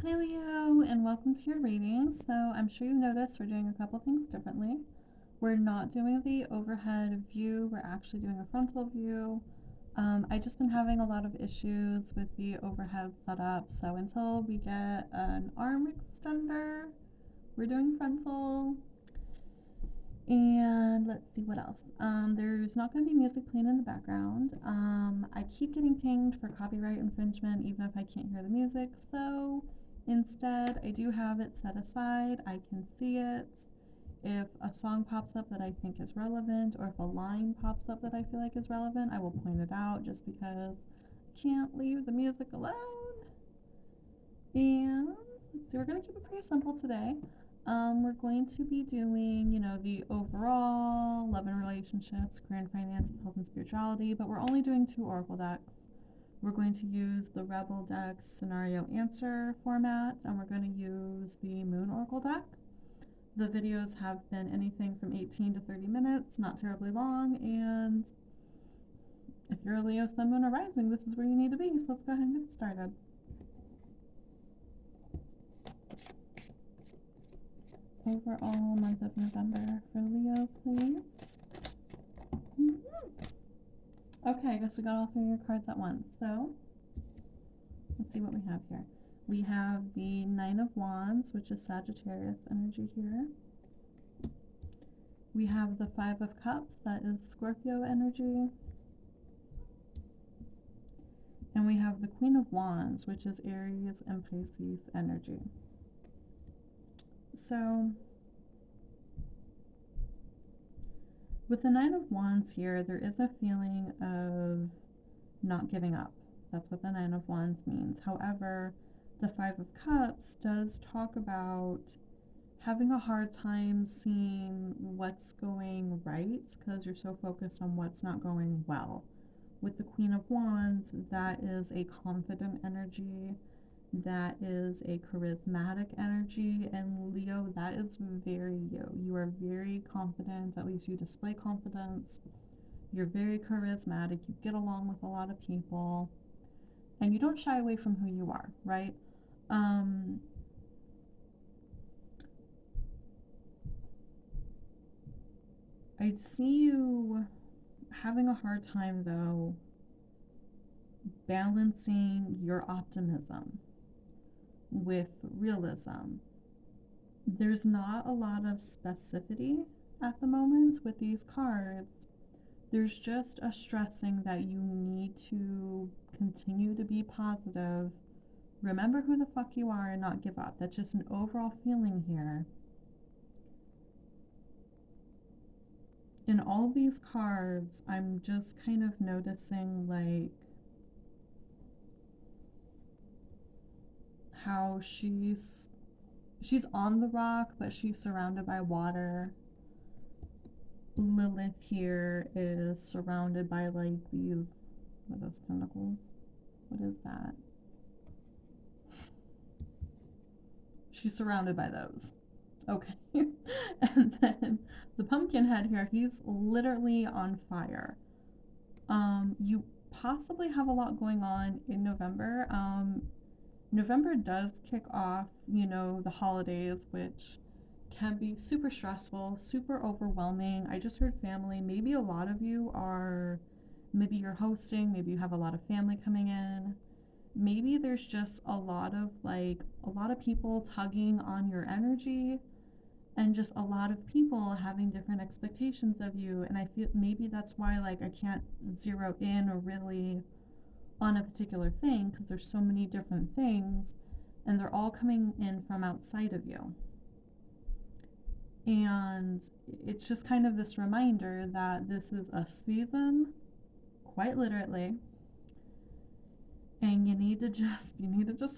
Hi Leo, and welcome to your reading. So I'm sure you noticed we're doing a couple things differently. We're not doing the overhead view, we're actually doing a frontal view. I just been having a lot of issues with the overhead setup, so until we get an arm extender, we're doing frontal. And let's see what else. There's not going to be music playing in the background. I keep getting pinged for copyright infringement even if I can't hear the music, so instead I do have it set aside. I can see it. If a song pops up that I think is relevant, or if a line pops up that I feel like is relevant, I will point it out just because I can't leave the music alone. And let's see, we're going to keep it pretty simple today. We're going to be doing, the overall love and relationships, career and finances, health and spirituality, but we're only doing 2 oracle decks. We're going to use the Rebel deck scenario answer format, and we're going to use the Moon Oracle deck. The videos have been anything from 18 to 30 minutes, not terribly long, and if you're a Leo, Sun, Moon, or Rising, this is where you need to be, so let's go ahead and get started. Overall month of November for Leo, please. Okay, I guess we got all 3 of your cards at once. So let's see what we have here. We have the Nine of Wands, which is Sagittarius energy here. We have the Five of Cups, that is Scorpio energy. And we have the Queen of Wands, which is Aries and Pisces energy. So with the Nine of Wands here, there is a feeling of not giving up. That's what the Nine of Wands means. However, the Five of Cups does talk about having a hard time seeing what's going right because you're so focused on what's not going well. With the Queen of Wands, that is a confident energy, that is a charismatic energy, and Leo, that is very you. You are very confident, at least you display confidence. You're very charismatic, you get along with a lot of people, and you don't shy away from who you are, right? I see you having a hard time, though, balancing your optimism with realism. There's not a lot of specificity at the moment with these cards. There's just a stressing that you need to continue to be positive. Remember who the fuck you are and not give up. That's just an overall feeling here. In all these cards, I'm just kind of noticing like how she's on the rock, but she's surrounded by water. Lilith here is surrounded by like these, what are those tentacles? What is that? She's surrounded by those. Okay. And then the pumpkin head here, he's literally on fire. You possibly have a lot going on in November. November does kick off, the holidays, which can be super stressful, super overwhelming. I just heard family. Maybe a lot of you are, maybe you're hosting, maybe you have a lot of family coming in. Maybe there's just a lot of people tugging on your energy, and just a lot of people having different expectations of you. And I feel maybe that's why like I can't zero in or really on a particular thing because there's so many different things and they're all coming in from outside of you. And it's just kind of this reminder that this is a season, quite literally, and you need to just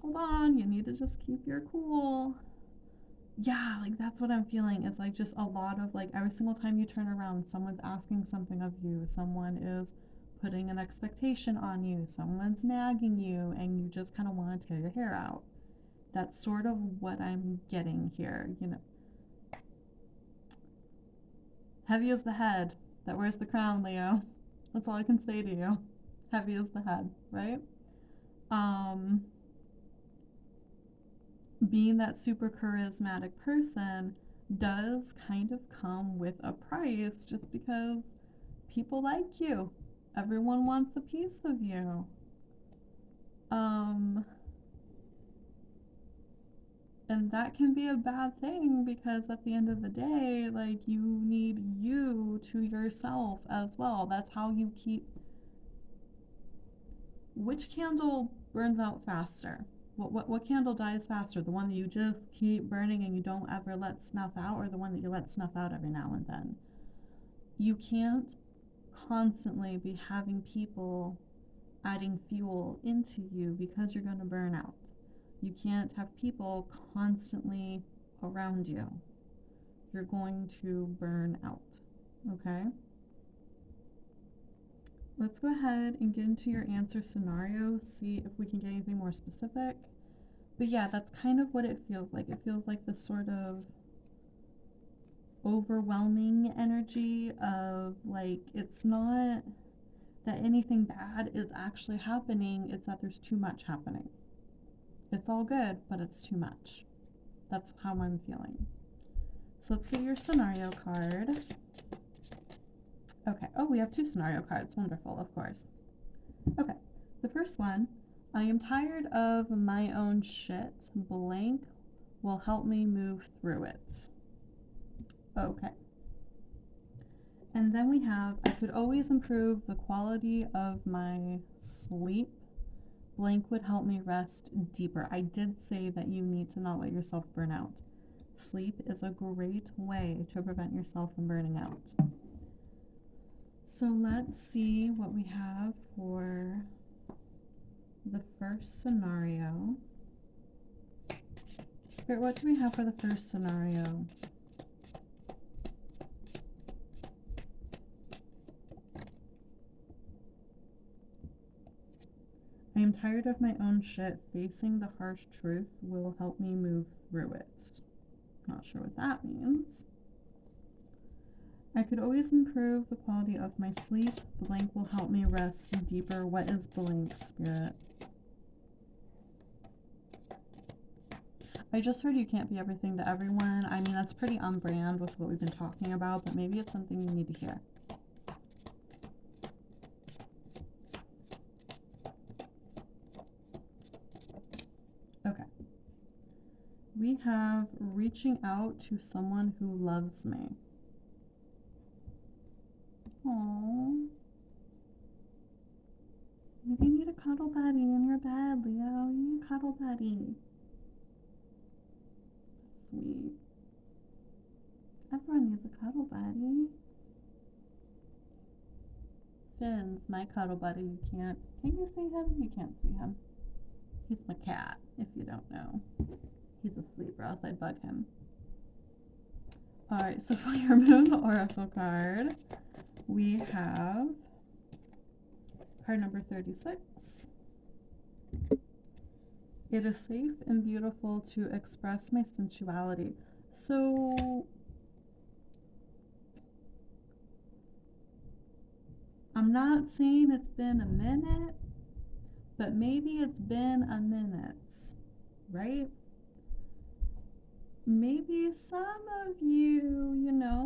hold on, you need to just keep your cool. Yeah, like that's what I'm feeling. It's like just a lot of like every single time you turn around, someone's asking something of you, someone is putting an expectation on you, someone's nagging you, and you just kind of want to tear your hair out. That's sort of what I'm getting here. Heavy is the head that wears the crown, Leo. That's all I can say to you. Heavy is the head, right? Um, being that super charismatic person does kind of come with a price just because people like you. Everyone wants a piece of you. Um, and that can be a bad thing because at the end of the day, like, you need you to yourself as well. That's how you keep. Which candle burns out faster? What candle dies faster? The one that you just keep burning and you don't ever let snuff out, or the one that you let snuff out every now and then? You can't constantly be having people adding fuel into you because you're going to burn out. You can't have people constantly around you. You're going to burn out. Okay? Let's go ahead and get into your answer scenario, see if we can get anything more specific. But yeah, that's kind of what it feels like. It feels like this sort of overwhelming energy of, like, it's not that anything bad is actually happening, it's that there's too much happening. It's all good, but it's too much. That's how I'm feeling. So let's get your scenario card. Okay. Oh, we have 2 scenario cards. Wonderful, of course. Okay. The first one, I am tired of my own shit. Blank will help me move through it. Okay. And then we have, I could always improve the quality of my sleep. Blank would help me rest deeper. I did say that you need to not let yourself burn out. Sleep is a great way to prevent yourself from burning out. So let's see what we have for the first scenario. Spirit, what do we have for the first scenario? I am tired of my own shit. Facing the harsh truth will help me move through it. Not sure what that means. I could always improve the quality of my sleep. Blank will help me rest deeper. What is blank, Spirit? I just heard you can't be everything to everyone. I mean, that's pretty on brand with what we've been talking about, but maybe it's something you need to hear. Okay. We have reaching out to someone who loves me. Aww. Maybe you need a cuddle buddy in your bed, Leo. You need a cuddle buddy. Sweet. Everyone needs a cuddle buddy. Finn's my cuddle buddy. You can't. Can you see him? You can't see him. He's my cat, if you don't know. He's asleep, or else I'd bug him. Alright, so for your Moon Oracle card, we have card number 36. It is safe and beautiful to express my sensuality. So, I'm not saying it's been a minute, but maybe it's been a minute, right? Maybe some of you,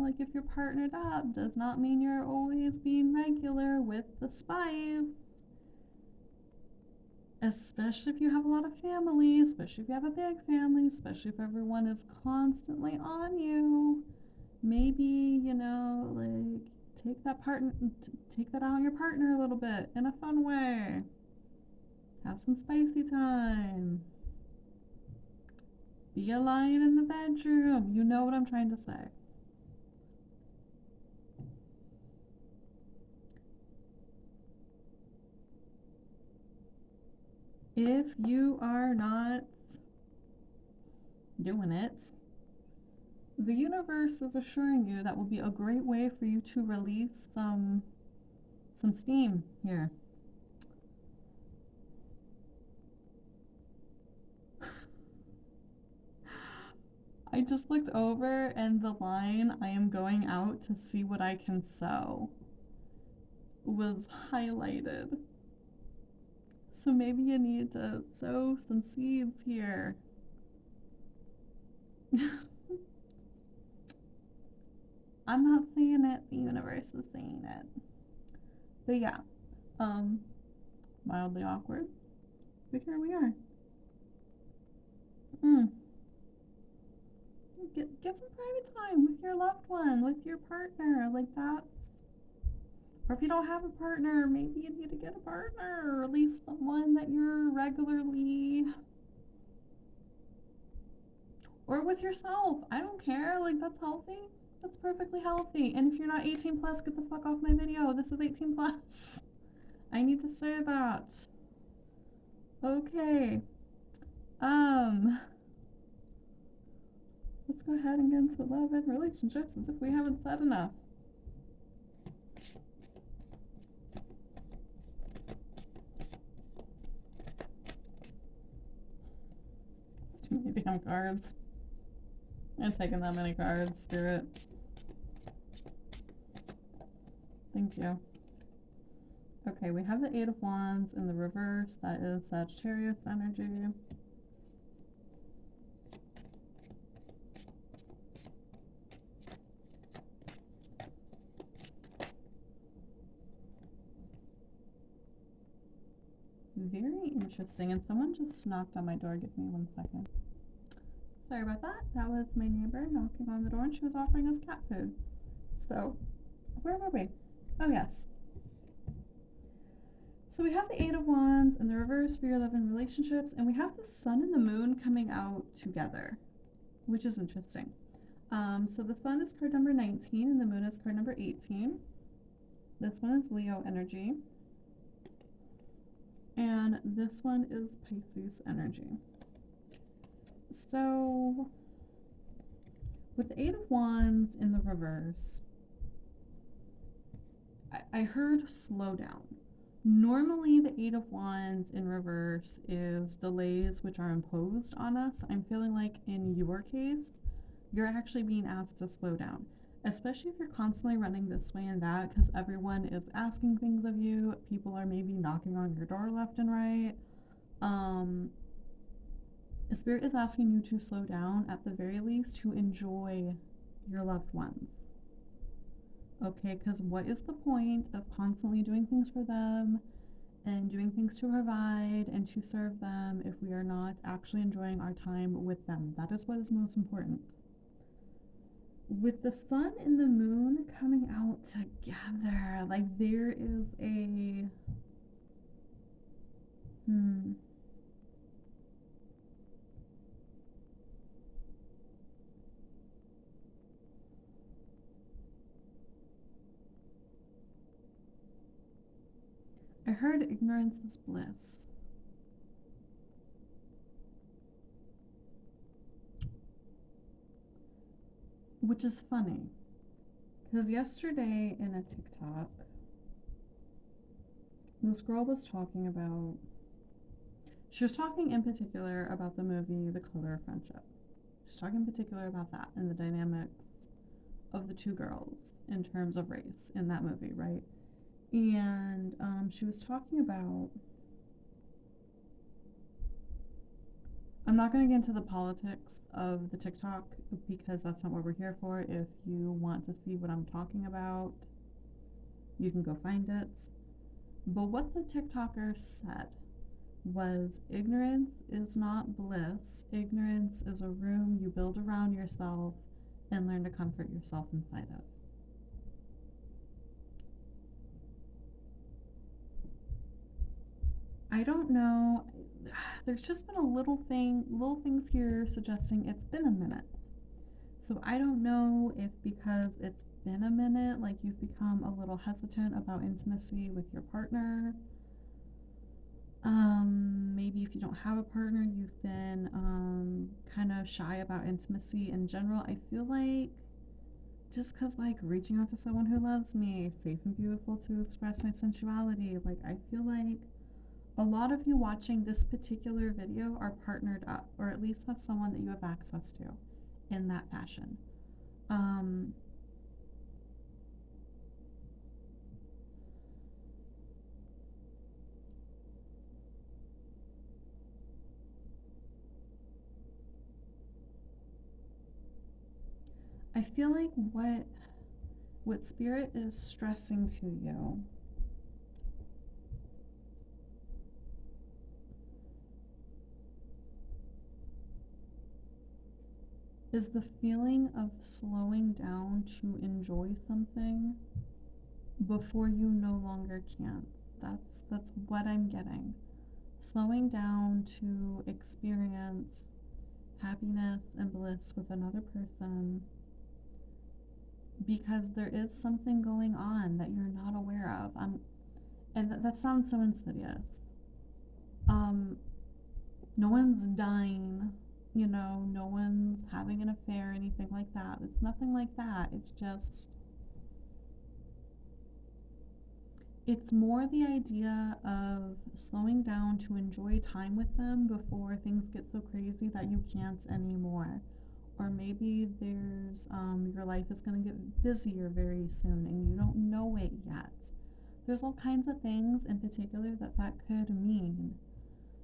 like, if you're partnered up, does not mean you're always being regular with the spice. Especially if you have a lot of family, especially if you have a big family, especially if everyone is constantly on you. Maybe, like, take that out on your partner a little bit in a fun way. Have some spicy time. Be a lion in the bedroom. You know what I'm trying to say. If you are not doing it, the universe is assuring you that will be a great way for you to release some steam here. I just looked over and the line, I am going out to see what I can sow, was highlighted. So maybe you need to sow some seeds here. I'm not saying it, the universe is saying it. But yeah, um, mildly awkward. But here we are. Mm. Get some private time with your loved one, with your partner. Like that's. Or if you don't have a partner, maybe you need to get a partner, or at least someone that you're regularly. Or with yourself. I don't care. Like that's healthy. That's perfectly healthy. And if you're not 18 plus, get the fuck off my video. This is 18 plus. I need to say that. Okay. Um, let's go ahead and get into love and relationships as if we haven't said enough. Too many damn cards. I'm taking that many cards, Spirit. Thank you. Okay, we have the Eight of Wands in the reverse. That is Sagittarius energy. Very interesting. And someone just knocked on my door. Give me 1 second. Sorry about that. That was my neighbor knocking on the door, and she was offering us cat food. So, where were we? Oh, yes. So we have the Eight of Wands in the reverse for your love and relationships, and we have the Sun and the Moon coming out together, which is interesting. So the Sun is card number 19, and the Moon is card number 18. This one is Leo energy. And this one is Pisces energy. So, with the Eight of Wands in the reverse, I heard slow down. Normally, the Eight of Wands in reverse is delays which are imposed on us. I'm feeling like in your case, you're actually being asked to slow down, especially if you're constantly running this way and that because everyone is asking things of you. People are maybe knocking on your door left and right. Spirit is asking you to slow down at the very least to enjoy your loved ones. Okay, because what is the point of constantly doing things for them and doing things to provide and to serve them if we are not actually enjoying our time with them? That is what is most important. With the Sun and the Moon coming out together, like there is a I heard ignorance is bliss. Which is funny. Because yesterday in a TikTok, this girl was talking about, she was talking in particular about the movie The Color of Friendship. She's talking in particular about that and the dynamics of the two girls in terms of race in that movie, right? And she was talking about, I'm not going to get into the politics of the TikTok because that's not what we're here for. If you want to see what I'm talking about, you can go find it. But what the TikToker said was ignorance is not bliss. Ignorance is a room you build around yourself and learn to comfort yourself inside of. I don't know. There's just been little things here suggesting it's been a minute. So I don't know if because it's been a minute, like you've become a little hesitant about intimacy with your partner. Maybe if you don't have a partner, you've been kind of shy about intimacy in general. I feel like just because like reaching out to someone who loves me, safe and beautiful to express my sensuality, like I feel like a lot of you watching this particular video are partnered up, or at least have someone that you have access to in that fashion. I feel like what what Spirit is stressing to you is the feeling of slowing down to enjoy something before you no longer can. That's what I'm getting. Slowing down to experience happiness and bliss with another person because there is something going on that you're not aware of. And that sounds so insidious. Um, no one's dying, no one's having an affair or anything like that. It's nothing like that. It's more the idea of slowing down to enjoy time with them before things get so crazy that you can't anymore. Or maybe your life is going to get busier very soon and you don't know it yet. There's all kinds of things in particular that could mean.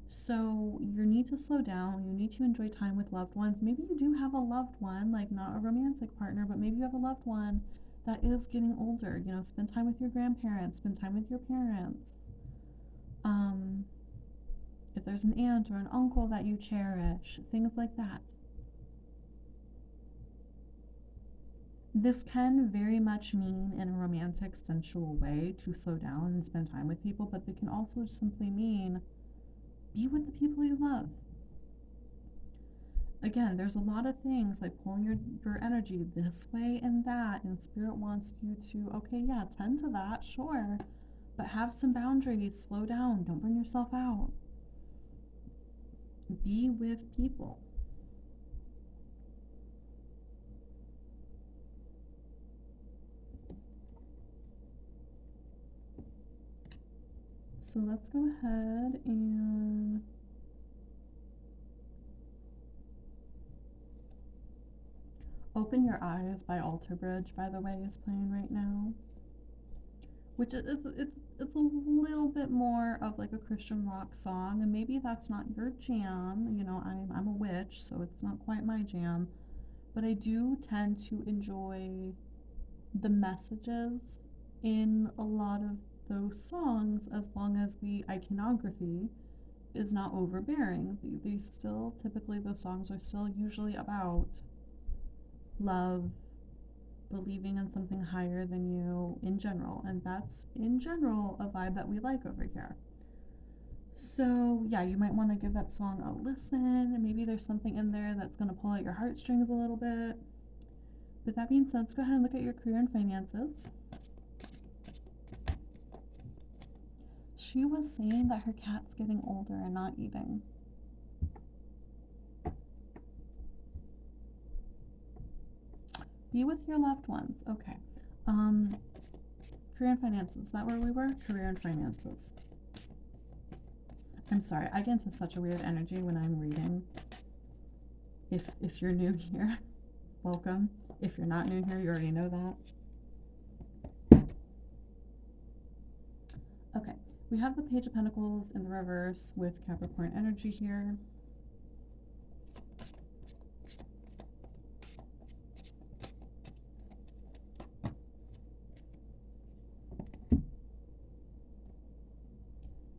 So you need to slow down. You need to enjoy time with loved ones. Maybe you do have a loved one, like not a romantic partner, but maybe you have a loved one that is getting older. Spend time with your grandparents, spend time with your parents. Um, if there's an aunt or an uncle that you cherish, things like that. This can very much mean in a romantic, sensual way to slow down and spend time with people, but it can also simply mean be with the people you love. Again, there's a lot of things like pulling your energy this way and that, and Spirit wants you to, okay, yeah, tend to that, sure, but have some boundaries, slow down, don't burn yourself out. Be with people. So let's go ahead and Open Your Eyes by Alter Bridge, by the way, is playing right now. Which it's a little bit more of like a Christian rock song, and maybe that's not your jam. I'm a witch, so it's not quite my jam. But I do tend to enjoy the messages in a lot of those songs as long as the iconography is not overbearing. These still, typically, those songs are still usually about love, believing in something higher than you in general, and that's in general a vibe that we like over here. So yeah, you might want to give that song a listen, and maybe there's something in there that's going to pull at your heartstrings a little bit. With that being said, let's go ahead and look at your career and finances. She was saying that her cat's getting older and not eating. Be with your loved ones. Okay. Career and finances. Is that where we were? Career and finances. I'm sorry, I get into such a weird energy when I'm reading. If you're new here, welcome. If you're not new here, you already know that. Okay, we have the Page of Pentacles in the reverse with Capricorn energy here.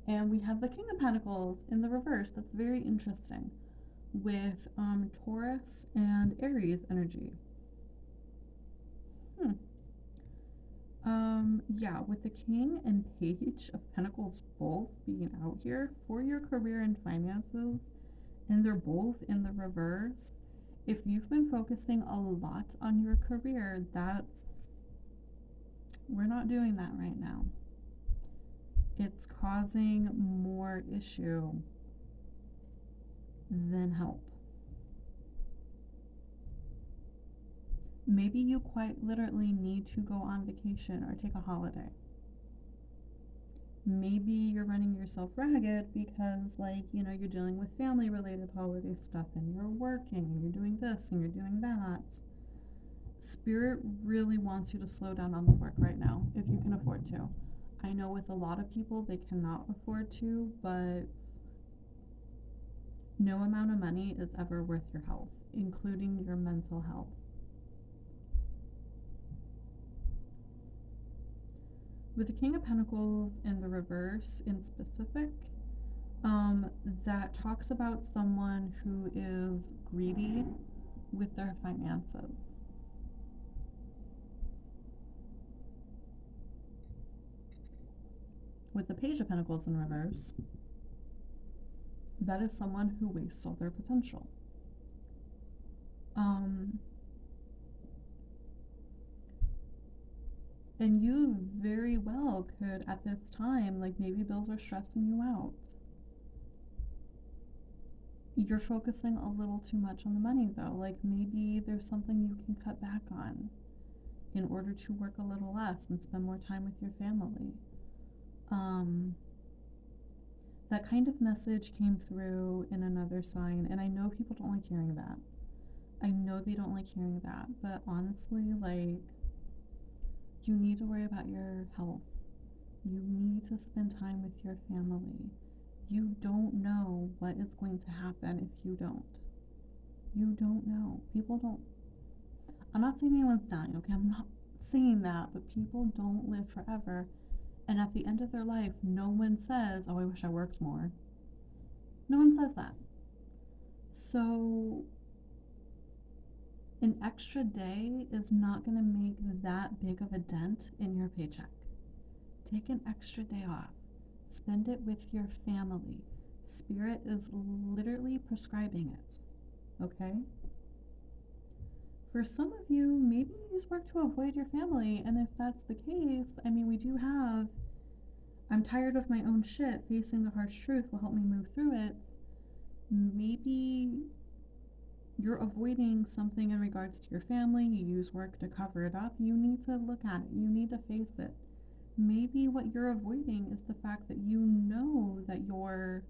And we have the King of Pentacles in the reverse. That's very interesting. With Taurus and Aries energy. Yeah, with the King and Page of Pentacles both being out here for your career and finances, and they're both in the reverse. If you've been focusing a lot on your career, we're not doing that right now. It's causing more issue than help. Maybe you quite literally need to go on vacation or take a holiday. Maybe you're running yourself ragged because, you're dealing with family related holiday stuff and you're working and you're doing this and you're doing that. Spirit really wants you to slow down on the work right now if you can afford to. I know with a lot of people they cannot afford to, but no amount of money is ever worth your health, including your mental health. With the King of Pentacles in the reverse in specific, that talks about someone who is greedy with their finances. With the Page of Pentacles in reverse, that is someone who wastes all their potential. And you very well could, at this time, like maybe bills are stressing you out. You're focusing a little too much on the money though. Like maybe there's something you can cut back on in order to work a little less and spend more time with your family. That kind of message came through in another sign, and I know people don't like hearing that. I know they don't like hearing that, but honestly, like, you need to worry about your health. You need to spend time with your family. You don't know what is going to happen if you don't. You don't know. People don't. I'm not saying anyone's dying, okay? I'm not saying that, but people don't live forever. And at the end of their life, no one says, oh, I wish I worked more. No one says that. So, an extra day is not going to make that big of a dent in your paycheck. Take an extra day off. Spend it with your family. Spirit is literally prescribing it. Okay? For some of you, maybe you just work to avoid your family. And if that's the case, I mean, we do have, I'm tired of my own shit, facing the harsh truth will help me move through it. Maybe you're avoiding something in regards to your family. You use work to cover it up. You need to look at it. You need to face it. Maybe what you're avoiding is the fact that you know that you're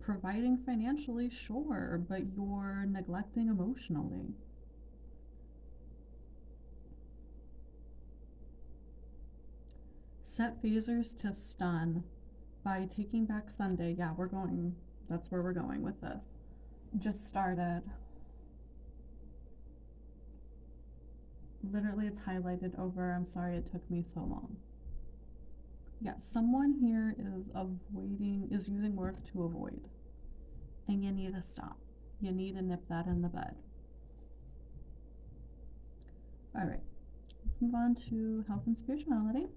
providing financially, sure, but you're neglecting emotionally. Set phasers to stun by taking back Sunday. Yeah, that's where we're going with this. Just started. Literally, it's highlighted over. I'm sorry it took me so long. Yeah, someone here is using work to avoid. And you need to stop. You need to nip that in the bud. Alright, let's move on to health and spirituality.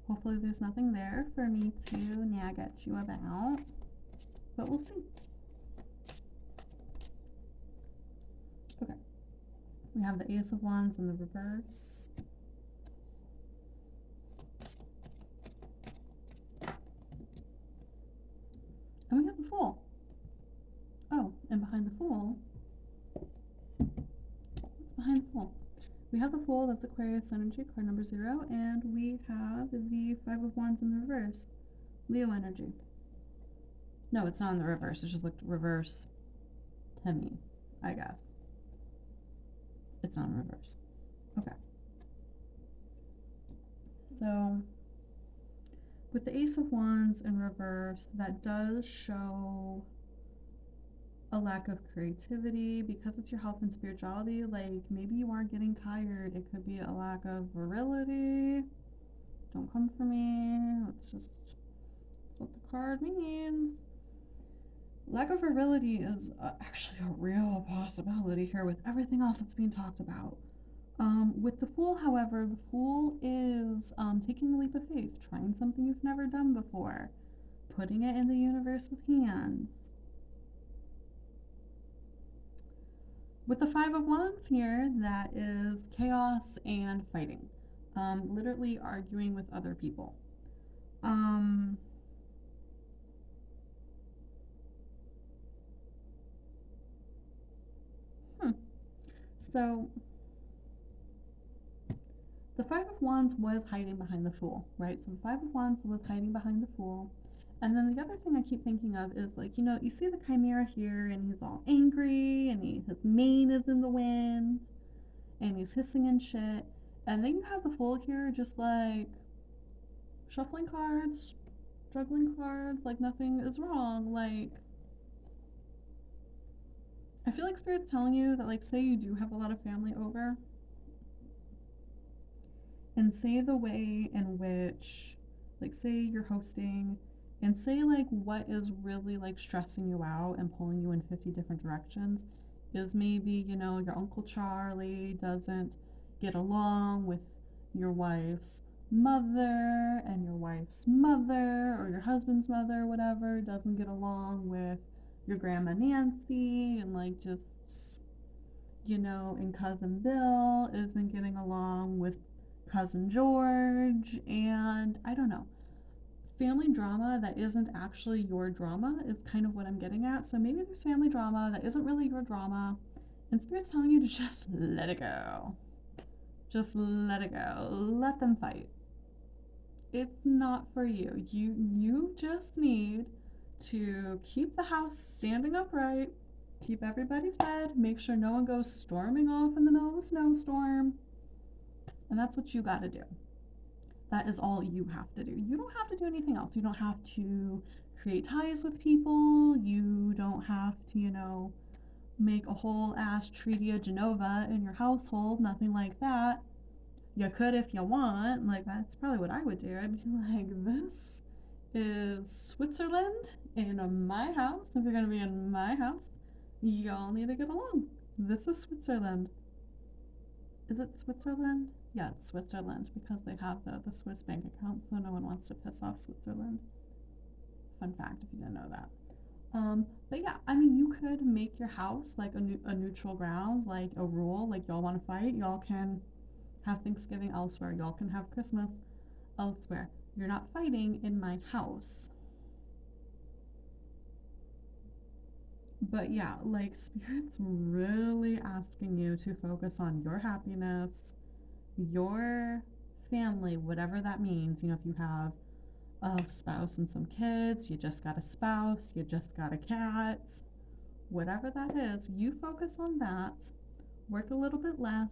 Hopefully there's nothing there for me to nag at you about, but we'll see. Okay, we have the Ace of Wands in the reverse. And we have the Fool. Oh, and behind the Fool, what's behind the Fool? We have the Fool, that's Aquarius energy, card number 0, and we have the Five of Wands in the reverse, Leo energy. No, it's not in the reverse, it just looked reverse to me, I guess. It's not in reverse. Okay. So, with the Ace of Wands in reverse, that does show a lack of creativity because it's your health and spirituality. Like maybe you are getting tired. It could be a lack of virility. Don't come for me. That's what the card means. Lack of virility is actually a real possibility here with everything else that's being talked about. With the Fool, however, the Fool is taking a leap of faith, trying something you've never done before, putting it in the universe's hands. With the Five of Wands here, that is chaos and fighting. Literally arguing with other people. So, the Five of Wands was hiding behind the Fool, right? So the Five of Wands was hiding behind the Fool. And then the other thing I keep thinking of is like, you see the Chimera here and he's all angry and his mane is in the wind and he's hissing and shit. And then you have the Fool here just like shuffling cards, juggling cards, like nothing is wrong. Like, I feel like Spirit's telling you that, like, say you do have a lot of family over, and say the way in which Like, say you're hosting, and say, like, what is really, like, stressing you out and pulling you in 50 different directions is maybe, your Uncle Charlie doesn't get along with your wife's mother, and your wife's mother, or your husband's mother, whatever, doesn't get along with your Grandma Nancy, and, like, just, and Cousin Bill isn't getting along with Cousin George, and I don't know. Family drama that isn't actually your drama is kind of what I'm getting at. So maybe there's family drama that isn't really your drama, and Spirit's telling you to just let it go. Just let it go. Let them fight. It's not for you. You just need to keep the house standing upright, keep everybody fed, make sure no one goes storming off in the middle of a snowstorm. And that's what you got to do. That is all you have to do. You don't have to do anything else. You don't have to create ties with people. You don't have to, make a whole ass Treaty of Genova in your household. Nothing like that. You could if you want. Like, that's probably what I would do. I'd be like, this is Switzerland in my house. If you're going to be in my house, y'all need to get along. This is Switzerland. Is it Switzerland? Yeah, it's Switzerland because they have the Swiss bank account, so no one wants to piss off Switzerland. Fun fact if you didn't know that. But yeah, I mean, you could make your house like a neutral ground, like a rule, like y'all want to fight, y'all can have Thanksgiving elsewhere, y'all can have Christmas elsewhere. You're not fighting in my house. But yeah, like Spirit's really asking you to focus on your happiness, your family, whatever that means. If you have a spouse and some kids, you just got a spouse, you just got a cat, whatever that is, you focus on that, work a little bit less.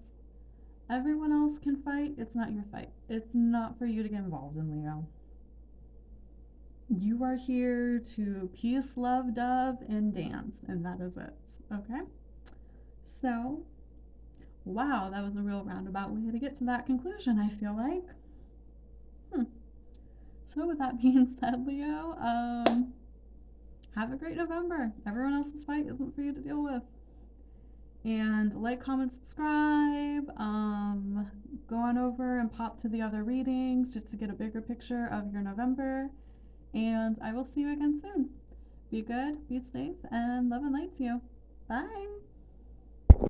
Everyone else can fight, it's not your fight. It's not for you to get involved in, Leo. You are here to peace, love, dove, and dance, and that is it. Okay? So, wow, that was a real roundabout way to get to that conclusion, I feel like. So, with that being said, Leo, have a great November. Everyone else's fight isn't for you to deal with. And like, comment, subscribe. Go on over and pop to the other readings just to get a bigger picture of your November. And I will see you again soon. Be good, be safe, and love and light to you. Bye.